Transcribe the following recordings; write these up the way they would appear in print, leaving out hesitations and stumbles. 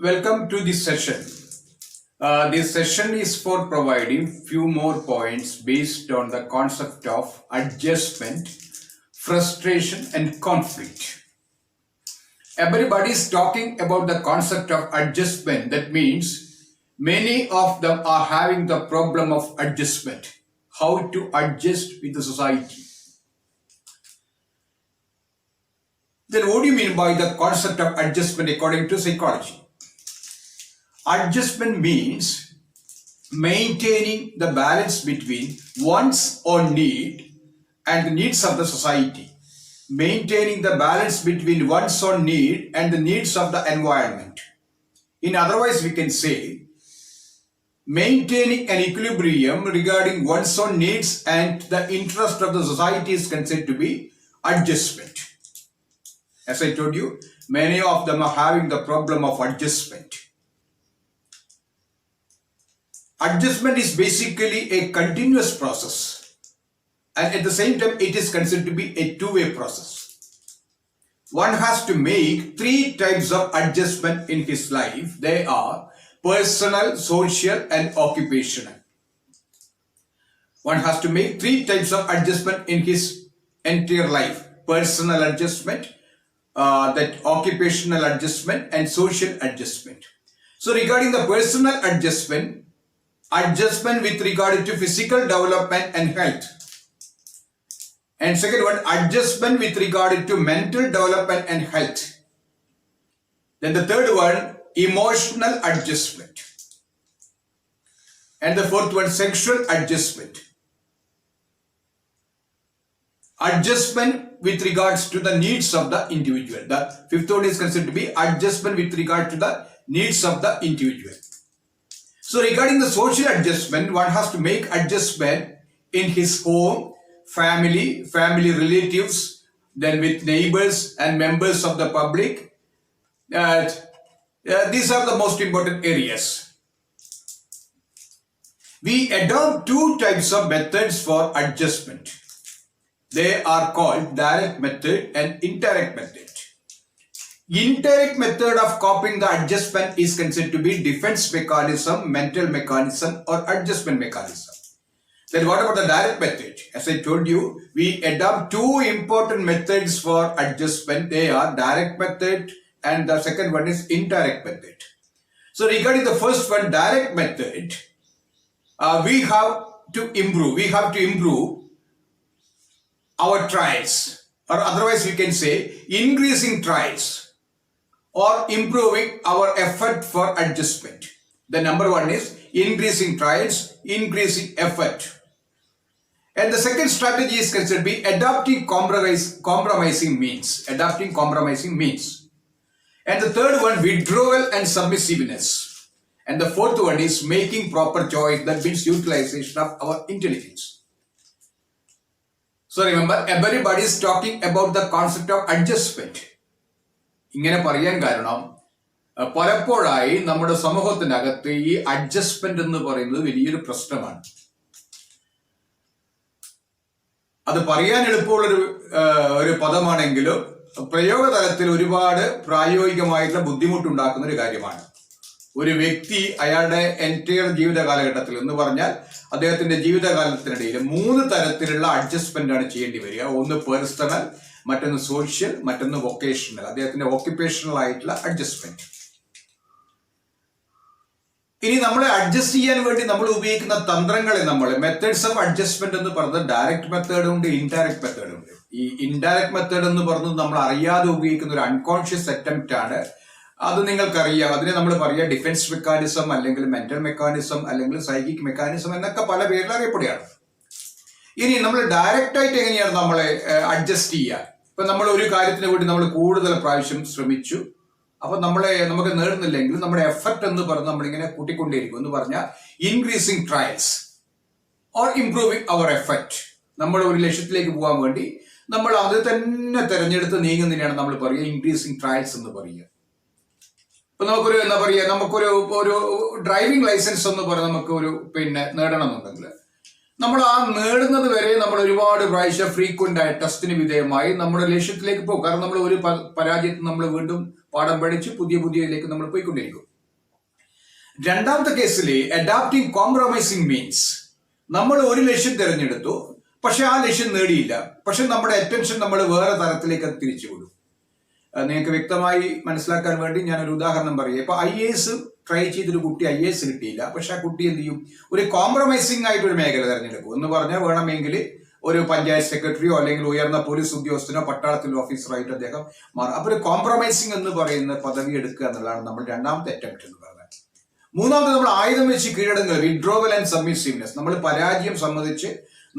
Welcome to this session. This session is for providing few more points based on the concept of adjustment, frustration and conflict. Everybody is talking about the concept of adjustment. That means many of them are having the problem of adjustment. How to adjust with the society. Then what do you mean by the concept of adjustment according to psychology? Adjustment means maintaining the balance between one's own need and the needs of the society. Maintaining the balance between one's own need and the needs of the environment. In other words, we can say maintaining an equilibrium regarding one's own needs and the interest of the society is considered to be adjustment. As I told you, many of them are having the problem of adjustment. Adjustment is basically a continuous process, and at the same time it is considered to be a two-way process. One has to make three types of adjustment in his life. They are personal, social and occupational. One has to make three types of adjustment in his entire life. Personal adjustment, that occupational adjustment and social adjustment. So regarding the personal adjustment with regard to physical development and health. And second one, adjustment with regard to mental development and health. Then the third one, emotional adjustment. And the fourth one, sexual adjustment. Adjustment with regards to the needs of the individual. The fifth one is considered to be adjustment with regard to the needs of the individual. So regarding the social adjustment, one has to make adjustment in his home, family relatives, then with neighbors and members of the public. These are the most important areas. We adopt two types of methods for adjustment. They are called direct method and indirect method. Indirect method of coping the adjustment is considered to be defense mechanism, mental mechanism or adjustment mechanism. Then what about the direct method? As I told you, we adopt two important methods for adjustment. They are direct method and the second one is indirect method. So regarding the first one, direct method, we have to improve our trials, or otherwise we can say increasing trials or improving our effort for adjustment. The number one is increasing trials, increasing effort. And the second strategy is considered to be adapting compromising means. Adapting compromising means. And the third one, withdrawal and submissiveness. And the fourth one is making proper choice. That means utilization of our intelligence. So remember, everybody is talking about the concept of adjustment. ഇങ്ങനെ പറയാൻ കാരണം പലപ്പോഴായി നമ്മുടെ സമൂഹത്തിനകത്ത് ഈ adjustment എന്ന് പറയുന്നത് വലിയൊരു പ്രശ്നമാണ്. അത് പറയാൻ എളുപ്പമുള്ളൊരു ഒരു പദമാണെങ്കിലും പ്രയോഗതലത്തിൽ ഒരുപാട് പ്രായോഗികമായിട്ടുള്ള ബുദ്ധിമുട്ടുണ്ടാക്കുന്ന ഒരു കാര്യമാണ്. ഒരു വ്യക്തി അയാളുടെ എൻറ്റയർ ജീവിത കാലഘട്ടത്തിൽ എന്ന് പറഞ്ഞാൽ അദ്ദേഹത്തിന്റെ ജീവിതകാലത്തിനിടയിൽ മൂന്ന് തരത്തിലുള്ള അഡ്ജസ്റ്റ്മെന്റ് ആണ് ചെയ്യേണ്ടി വരിക. ഒന്ന് പേഴ്സണൽ, മറ്റൊന്ന് സോഷ്യൽ, മറ്റൊന്ന് വൊക്കേഷണൽ. അദ്ദേഹത്തിന്റെ ഓക്യുപ്പേഷണൽ ആയിട്ടുള്ള അഡ്ജസ്റ്റ്മെന്റ്. ഇനി നമ്മളെ അഡ്ജസ്റ്റ് ചെയ്യാൻ വേണ്ടി നമ്മൾ ഉപയോഗിക്കുന്ന തന്ത്രങ്ങളെ നമ്മൾ മെത്തേഡ്സ് ഓഫ് അഡ്ജസ്റ്റ്മെന്റ് എന്ന് പറഞ്ഞത് ഡയറക്റ്റ് മെത്തേഡ് ഉണ്ട്, ഇൻഡയറക്റ്റ് മെത്തേഡ് ഉണ്ട്. ഈ ഇൻഡയറക്റ്റ് മെത്തേഡ് എന്ന് പറഞ്ഞത് നമ്മൾ അറിയാതെ ഉപയോഗിക്കുന്ന ഒരു അൺകോൺഷ്യസ് അറ്റംപ്റ്റ് ആണ്. അത് നിങ്ങൾക്കറിയാം. അതിനെ നമ്മൾ പറയുക ഡിഫൻസ് മെക്കാനിസം, അല്ലെങ്കിൽ മെന്റൽ മെക്കാനിസം, അല്ലെങ്കിൽ സൈക്കിക് മെക്കാനിസം എന്നൊക്കെ പല പേരിൽ അറിയപ്പെടുകയാണ്. ഇനി നമ്മൾ ഡയറക്റ്റ് ആയിട്ട് എങ്ങനെയാണ് നമ്മളെ അഡ്ജസ്റ്റ് ചെയ്യുക? ഇപ്പൊ നമ്മൾ ഒരു കാര്യത്തിന് വേണ്ടി നമ്മൾ കൂടുതൽ പ്രാവശ്യം ശ്രമിച്ചു, അപ്പൊ നമുക്ക് നേടുന്നില്ലെങ്കിൽ നമ്മുടെ എഫർട്ട് എന്ന് പറഞ്ഞ് നമ്മളിങ്ങനെ കൂട്ടിക്കൊണ്ടേയിരിക്കും. എന്ന് പറഞ്ഞാൽ increasing trials or improving our effort. നമ്മൾ ഒരു ലക്ഷ്യത്തിലേക്ക് പോകാൻ വേണ്ടി നമ്മൾ അത് തന്നെ തെരഞ്ഞെടുത്ത് നീങ്ങുന്നതിനാണ് നമ്മൾ പറയുക ഇൻക്രീസിങ് ട്രയൽസ് എന്ന് പറയുക. ഇപ്പൊ നമുക്കൊരു ഡ്രൈവിംഗ് ലൈസൻസ് എന്ന് പറഞ്ഞാൽ നമുക്ക് നേടണം എന്നുണ്ടെങ്കിൽ നമ്മൾ ആ നേടുന്നത് വരെ നമ്മൾ ഒരുപാട് പ്രാവശ്യം ഫ്രീക്വന്റ് ആയ ടെസ്റ്റിന് വിധേയമായി നമ്മുടെ ലക്ഷ്യത്തിലേക്ക് പോകും. കാരണം നമ്മൾ ഒരു പരാജയത്തിൽ നമ്മൾ വീണ്ടും പാഠം പഠിച്ച് പുതിയതിലേക്ക് നമ്മൾ പോയിക്കൊണ്ടിരിക്കും. രണ്ടാമത്തെ കേസിൽ അഡാപ്റ്റിംഗ് കോംപ്രമൈസിങ് മീൻസ് നമ്മൾ ഒരു ലക്ഷ്യം തിരഞ്ഞെടുത്തു, പക്ഷെ ആ ലക്ഷ്യം നേടിയില്ല, പക്ഷെ നമ്മുടെ അറ്റൻഷൻ നമ്മൾ വേറെ തരത്തിലേക്ക് അത് തിരിച്ചുവിടും. നിങ്ങൾക്ക് വ്യക്തമായി മനസ്സിലാക്കാൻ വേണ്ടി ഞാനൊരു ഉദാഹരണം പറയാം. ഇപ്പൊ IAS ട്രൈ ചെയ്തൊരു കുട്ടി IAS കിട്ടിയില്ല, പക്ഷെ ആ കുട്ടി എന്ത് ചെയ്യും, ഒരു കോംപ്രമൈസിംഗ് ആയിട്ടൊരു മേഖല തിരഞ്ഞെടുക്കും. എന്ന് പറഞ്ഞാൽ വേണമെങ്കിൽ ഒരു പഞ്ചായത്ത് സെക്രട്ടറിയോ അല്ലെങ്കിൽ ഉയർന്ന പോലീസ് ഉദ്യോഗസ്ഥനോ പട്ടാളത്തിലെ ഓഫീസറോ ആയിട്ട് അദ്ദേഹം മാറും. അപ്പൊ ഒരു കോംപ്രമൈസിംഗ് എന്ന് പറയുന്ന പദവി എടുക്കുക എന്നുള്ളതാണ് നമ്മൾ രണ്ടാമത്തെ അറ്റംപ്റ്റ് എന്ന് പറയുന്നത്. മൂന്നാമത്തെ നമ്മൾ ആയുധം വെച്ച് കീഴടങ്ങുക, വിഡ്രോവൽ ആൻഡ് സബ്മിസീവ്നെസ്. നമ്മൾ പരാജയം സമ്മതിച്ച്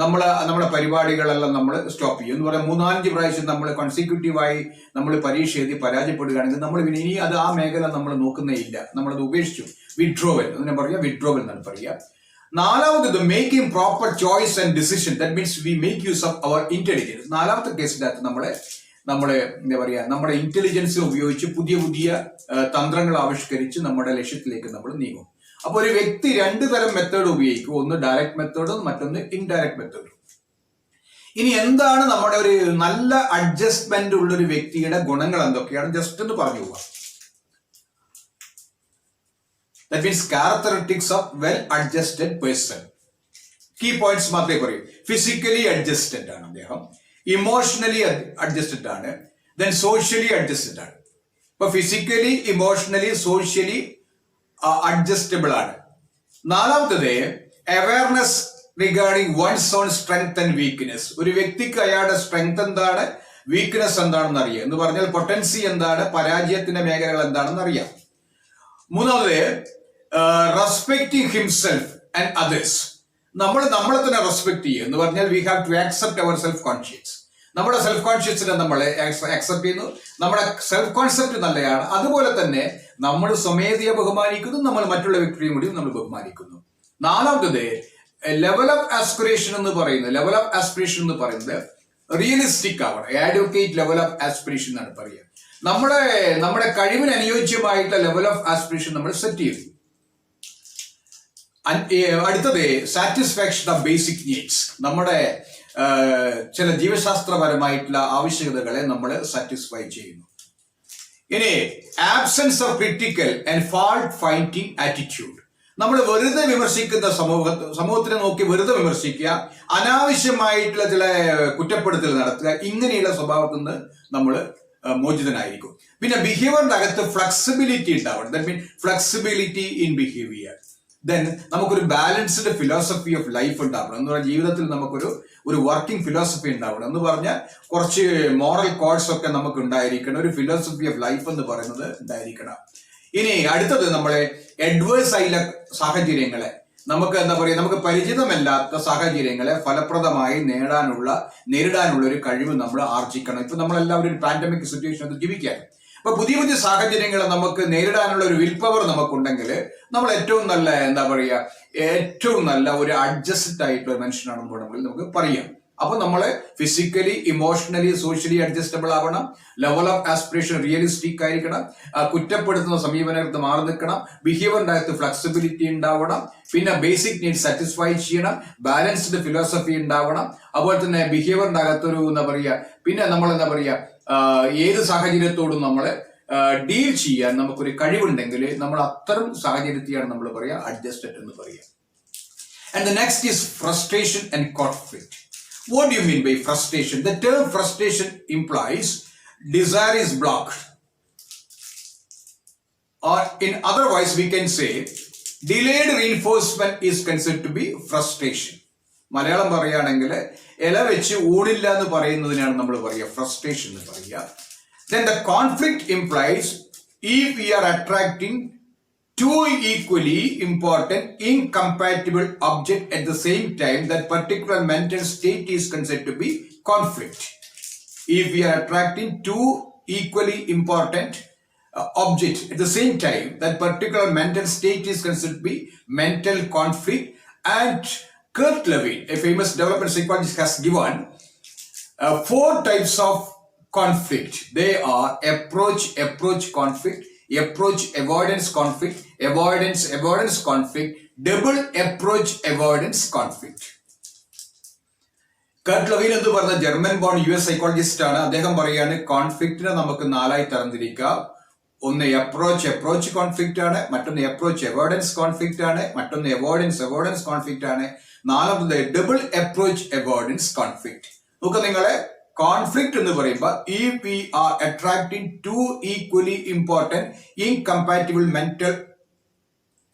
നമ്മുടെ പരിപാടികളെല്ലാം നമ്മൾ സ്റ്റോപ്പ് ചെയ്യും എന്ന് പറയാം. 3-5 പ്രാവശ്യം നമ്മൾ കൺസിക്യൂട്ടീവായി നമ്മൾ പരീക്ഷ എഴുതി പരാജയപ്പെടുകയാണെങ്കിൽ നമ്മൾ ഇനി അത് ആ മേഖല നമ്മൾ നോക്കുന്നേ ഇല്ല, നമ്മളത് ഉപേക്ഷിച്ചു. വിഡ്രോവൽ അതിനെ പറയാം, വിഡ്രോവൽ എന്നാണ് പറയുക. നാലാമത് making proper choice and decision, that means we make use of our intelligence. നാലാമത്തെ കേസിനകത്ത് നമ്മളെ എന്താ പറയാ, നമ്മുടെ ഇന്റലിജൻസ് ഉപയോഗിച്ച് പുതിയ തന്ത്രങ്ങൾ ആവിഷ്കരിച്ച് നമ്മുടെ ലക്ഷ്യത്തിലേക്ക് നമ്മൾ നീങ്ങും. അപ്പൊ ഒരു വ്യക്തി 2 തരം മെത്തേഡ് ഉപയോഗിക്കും, ഒന്ന് ഡയറക്റ്റ് മെത്തേഡും മറ്റൊന്ന് ഇൻഡയറക്റ്റ് മെത്തേഡും. ഇനി എന്താണ് നമ്മുടെ ഒരു നല്ല അഡ്ജസ്റ്റ്മെന്റ് ഉള്ള ഒരു വ്യക്തിയുടെ ഗുണങ്ങൾ എന്തൊക്കെയാണ് ജസ്റ്റ് ഒന്ന് പറഞ്ഞു പോവാം. That means characteristics of well-adjusted person. Key points മാത്രമേ പറയൂ. ഫിസിക്കലി അഡ്ജസ്റ്റഡ് ആണ് അദ്ദേഹം, ഇമോഷണലി അഡ്ജസ്റ്റഡ് ആണ്, ദെൻ സോഷ്യലി അഡ്ജസ്റ്റഡ് ആണ്. ഇപ്പൊ ഫിസിക്കലി, ഇമോഷണലി, സോഷ്യലി അഡ്ജസ്റ്റബിൾ ആണ്. നാലാമത്തത് awareness regarding one's own strength and weakness. ഒരു വ്യക്തിക്ക് അയാളുടെ സ്ട്രെങ്ത് എന്താണ്, വീക്ക്നെസ് എന്താണെന്ന് അറിയാം. എന്ന് പറഞ്ഞാൽ പൊട്ടൻസി എന്താണ്, പരാജയത്തിന്റെ മേഖലകൾ എന്താണെന്ന് അറിയാം. മൂന്നാമത് റെസ്പെക്ടിങ് ഹിംസെൽഫ് ആൻഡ് അതേഴ്സ്. നമ്മളെ തന്നെ റെസ്പെക്ട് ചെയ്യുക എന്ന് പറഞ്ഞാൽ we have to accept our self conscious. നമ്മുടെ സെൽഫ് കോൺഷ്യസിനെ നമ്മൾ ആക്സെപ്റ്റ് ചെയ്യുന്നു, നമ്മുടെ സെൽഫ് കോൺസെപ്റ്റ് നല്ലതാണ്. അതുപോലെ തന്നെ നമ്മൾ സ്വമേധയെ ബഹുമാനിക്കുന്നു, നമ്മൾ മറ്റുള്ള വ്യക്തിയും കൂടി നമ്മൾ ബഹുമാനിക്കുന്നു. നാലാമത്തത് ലെവൽ ഓഫ് ആസ്പിറേഷൻ എന്ന് പറയുന്നത് റിയലിസ്റ്റിക് ആവണം. അഡ്വക്കേറ്റ് ലെവൽ ഓഫ് ആസ്പിറേഷൻ എന്നാണ് പറയുക. നമ്മുടെ കഴിവിന് അനുയോജ്യമായിട്ടുള്ള ലെവൽ ഓഫ് ആസ്പിറേഷൻ നമ്മൾ സെറ്റ് ചെയ്തു. അടുത്തത് സാറ്റിസ്ഫാക്ഷൻ ഓഫ് ബേസിക് നീഡ്സ്. നമ്മുടെ ചില ജീവശാസ്ത്രപരമായിട്ടുള്ള ആവശ്യകതകളെ നമ്മൾ സാറ്റിസ്ഫൈ ചെയ്യുന്നു. ഇനി absence of critical and fault finding attitude. നമ്മൾ വെറുതെ വിമർശിക്കുന്ന സമൂഹത്തിനെ നോക്കി വെറുതെ വിമർശിക്കുക, അനാവശ്യമായിട്ടുള്ള ചില കുറ്റപ്പെടുത്തൽ നടത്തുക, ഇങ്ങനെയുള്ള സ്വഭാവത്തിൽ നിന്ന് നമ്മൾ മോചിതനായിരിക്കും. പിന്നെ ബിഹേവിയറിന്റെ അകത്ത് ഫ്ലെക്സിബിലിറ്റി ഉണ്ടാവണം. That mean flexibility in behaviour. Then നമുക്കൊരു ബാലൻസ്ഡ് ഫിലോസഫി ഓഫ് ലൈഫ് ഉണ്ടാവണം. എന്ന് പറഞ്ഞാൽ ജീവിതത്തിൽ നമുക്കൊരു വർക്കിംഗ് ഫിലോസഫി ഉണ്ടാവണം. എന്ന് പറഞ്ഞാൽ കുറച്ച് മോറൽ കോഡ്സ് ഒക്കെ നമുക്ക് ഉണ്ടായിരിക്കണം. ഒരു ഫിലോസഫി ഓഫ് ലൈഫ് എന്ന് പറയുന്നത് ഉണ്ടായിരിക്കണം. ഇനി അടുത്തത് നമ്മളെ അഡ്വേഴ്സ് ആയിട്ടുള്ള സാഹചര്യങ്ങളെ, നമുക്ക് എന്താ പറയുക, നമുക്ക് പരിചിതമല്ലാത്ത സാഹചര്യങ്ങളെ ഫലപ്രദമായി നേരിടാനുള്ള ഒരു കഴിവ് നമ്മൾ ആർജിക്കണം. ഇപ്പൊ നമ്മളെല്ലാവരും ഒരു പാൻഡമിക് സിറ്റുവേഷൻ ജീവിക്കുകയാണ്. അപ്പൊ പുതിയ സാഹചര്യങ്ങളെ നമുക്ക് നേരിടാനുള്ള ഒരു വിൽ പവർ നമുക്കുണ്ടെങ്കിൽ നമ്മൾ ഏറ്റവും നല്ല ഒരു അഡ്ജസ്റ്റഡ് ആയിട്ടുള്ള ഒരു മനുഷ്യനാണെന്ന് വേണമെങ്കിൽ നമുക്ക് പറയാം. അപ്പൊ നമ്മള് ഫിസിക്കലി, ഇമോഷണലി, സോഷ്യലി അഡ്ജസ്റ്റബിൾ ആവണം. ലെവൽ ഓഫ് ആസ്പിറേഷൻ റിയലിസ്റ്റിക് ആയിരിക്കണം. കുറ്റപ്പെടുത്തുന്ന സമീപനത്ത് മാറി നിൽക്കണം. ബിഹേവിയറിന്റെ അകത്ത് ഫ്ലെക്സിബിലിറ്റി ഉണ്ടാവണം. പിന്നെ ബേസിക് നീഡ് സാറ്റിസ്ഫൈ ചെയ്യണം. ബാലൻസ്ഡ് ഫിലോസഫി ഉണ്ടാവണം. അതുപോലെ തന്നെ ബിഹേവിയറിന്റെ അകത്തൊരു പിന്നെ നമ്മൾ ഏത് സാഹചര്യത്തോടും നമ്മള് ഡീൽ ചെയ്യാൻ നമുക്കൊരു കഴിവുണ്ടെങ്കിൽ നമ്മൾ അത്തരം സാഹചര്യത്തെയാണ് നമ്മൾ പറയുക അഡ്ജസ്റ്റഡ് എന്ന് പറയുക. And the next is frustration and conflict. What do you mean by frustration? The term frustration implies desire is blocked. Or in otherwise we can say delayed reinforcement is considered to be frustration. Malayalam പറയുകയാണെങ്കിൽ ഇല വെച്ച് ഊടില്ല എന്ന് പറയുന്നതിനാണ് നമ്മൾ പറയുക frustration എന്ന് പറയുക. Then the conflict implies if we are attracting two equally important incompatible objects at the same time, that particular mental state is considered to be conflict. If we are attracting two equally important objects at the same time, that particular mental state is considered to be mental conflict. And Kurt Lewin, a famous development psychologist, has given 4 types of conflict. They are approach conflict, approach avoidance conflict, avoidance conflict, double approach avoidance conflict. Kurt Lewin എന്ന് പറഞ്ഞ German bone US psychologist ആണ്. അദ്ദേഹം പറയാണ് കോൺഫ്ലിക്റ്റിനെ നമുക്ക് 4ആയി തരംതിരിക്കാം. ഒന്ന് approach conflict ആണ്, മറ്റൊന്ന് അപ്രോച്ച് അവോയ്ഡൻസ് കോൺഫ്ലിക്റ്റ് ആണ്, മറ്റൊന്ന് അവോയ്ഡൻസ് കോൺഫ്ലിക്റ്റ് ആണ്, നാലാമത് ഡബിൾ അപ്രോച്ച് അവോയ്ഡൻസ് കോൺഫ്ലിക്റ്റ്. നോക്കുക നിങ്ങളെ കോൺഫ്ലിക്റ്റ് എന്ന് പറയുമ്പോൾ if we are attracting two equally important incompatible mental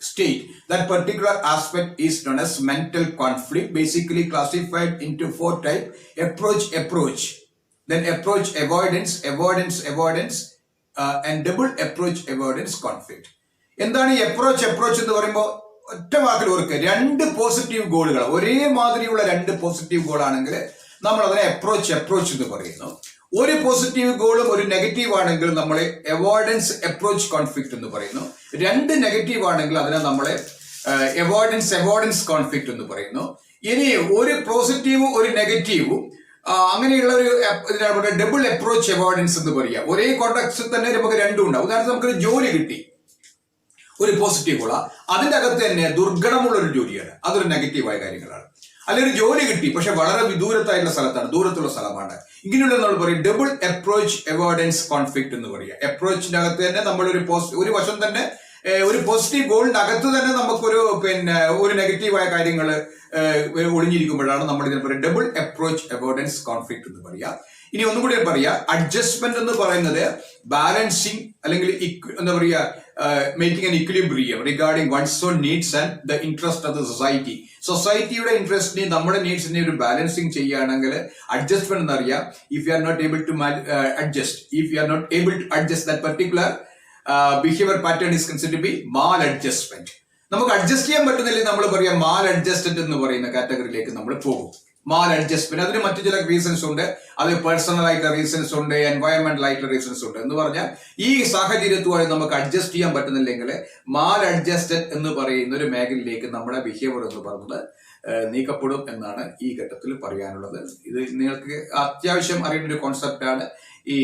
state, that particular aspect is known as mental conflict, basically classified into 4 types: approach, then approach avoidance, and double approach avoidance conflict. എന്താണ് ഈ approach എന്ന് പറയുമ്പോൾ ഒറ്റ വാക്കിൽ ഓർക്കുക, രണ്ട് positive ഗോളുകൾ, ഒരേ മാതിരിയുള്ള രണ്ട് പോസിറ്റീവ് ഗോൾ ആണെങ്കിൽ നമ്മൾ അതിനെ അപ്രോച്ച് എന്ന് പറയുന്നു. ഒരു പോസിറ്റീവ് ഗോളും ഒരു നെഗറ്റീവ് ആണെങ്കിൽ നമ്മൾ അവോയ്ഡൻസ് അപ്രോച്ച് കോൺഫ്ലിക്റ്റ് എന്ന് പറയുന്നു. രണ്ട് നെഗറ്റീവ് ആണെങ്കിൽ അതിനെ നമ്മൾ അവോയ്ഡൻസ് കോൺഫ്ലിക്റ്റ് എന്ന് പറയുന്നു. ഇനി ഒരു പോസിറ്റീവും ഒരു നെഗറ്റീവും അങ്ങനെയുള്ള ഒരു ഇതിനാണ് ഡബിൾ അപ്രോച്ച് അവോയ്ഡൻസ് എന്ന് പറയുക. ഒരേ കോൺടാക്സിൽ തന്നെ നമുക്ക് രണ്ടും ഉണ്ടാവും. ഉദാഹരണത്തിന് നമുക്കൊരു ജോലി കിട്ടി, ഒരു പോസിറ്റീവ് ഗോള, അതിന്റെ അകത്ത് തന്നെ ദുർഘടമുള്ള ഒരു ജോലിയാണ്, അതൊരു നെഗറ്റീവായ കാര്യങ്ങളാണ്. അല്ലെങ്കിൽ ഒരു ജോലി കിട്ടി പക്ഷെ വളരെ വിദൂരത്തായിട്ടുള്ള സ്ഥലത്താണ്, ദൂരത്തുള്ള സ്ഥലമാണ്, ഇങ്ങനെയുള്ള നമ്മൾ പറയും ഡബിൾ അപ്രോച്ച് അവോയ്ഡൻസ് കോൺഫ്ലിക്റ്റ് എന്ന് പറയുക. അപ്രോച്ചിന്റെ അകത്ത് തന്നെ നമ്മൾ ഒരു വശം തന്നെ ഒരു പോസിറ്റീവ് ഗോളിന്റെ അകത്ത് തന്നെ നമുക്കൊരു ഒരു നെഗറ്റീവായ കാര്യങ്ങൾ ഒളിഞ്ഞിരിക്കുമ്പോഴാണ് നമ്മൾ ഇതിനെ പറയുക ഡബിൾ അപ്രോച്ച് അവോയ്ഡൻസ് കോൺഫ്ലിക്റ്റ് എന്ന് പറയുക. ഇനി ഒന്നും കൂടി പറയാ, അഡ്ജസ്റ്റ്മെന്റ് എന്ന് പറയുന്നത് ബാലൻസിങ് അല്ലെങ്കിൽ എന്താ പറയുക making an equilibrium regarding one's own needs and the interest of the society. സൊസൈറ്റിയുടെ ഇൻട്രസ്റ്റിനെയും നമ്മുടെ നീഡ്സിനെ ഒരു ബാലൻസിങ് ചെയ്യുകയാണെങ്കിൽ അഡ്ജസ്റ്റ്മെന്റ് എന്നറിയാം. If you are not able to adjust that particular behaviour pattern is considered to be maladjustment. നമുക്ക് adjust ചെയ്യാൻ പറ്റുന്നില്ലെങ്കിൽ നമ്മൾ പറയാം മാൽ അഡ്ജസ്റ്റഡ് എന്ന് പറയുന്ന കാറ്റഗറിയിലേക്ക് നമ്മൾ പോകും. മാൽ അഡ്ജസ്റ്റ്മെന്റ്, അതിന് മറ്റു ചില റീസൺസ് ഉണ്ട്, അത് പേഴ്സണൽ ആയിട്ടുള്ള റീസൺസ് ഉണ്ട്, എൻവയോൺമെന്റൽ ആയിട്ടുള്ള റീസൺസ് ഉണ്ട്. എന്ന് പറഞ്ഞാൽ ഈ സാഹചര്യത്തുമായി നമുക്ക് അഡ്ജസ്റ്റ് ചെയ്യാൻ പറ്റുന്നില്ലെങ്കിൽ മാൽ അഡ്ജസ്റ്റഡ് എന്ന് പറയുന്ന ഒരു മേഖലയിലേക്ക് നമ്മുടെ ബിഹേവിയർ എന്ന് പറയുന്നത് നീക്കപ്പെടും എന്നാണ് ഈ ഘട്ടത്തിൽ പറയാനുള്ളത്. ഇത് നിങ്ങൾക്ക് അത്യാവശ്യം അറിയേണ്ട ഒരു കോൺസെപ്റ്റാണ് ഈ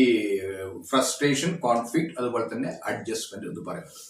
ഫ്രസ്ട്രേഷൻ, കോൺഫ്ലിക്റ്റ്, അതുപോലെ തന്നെ അഡ്ജസ്റ്റ്മെന്റ് എന്ന് പറയുന്നത്.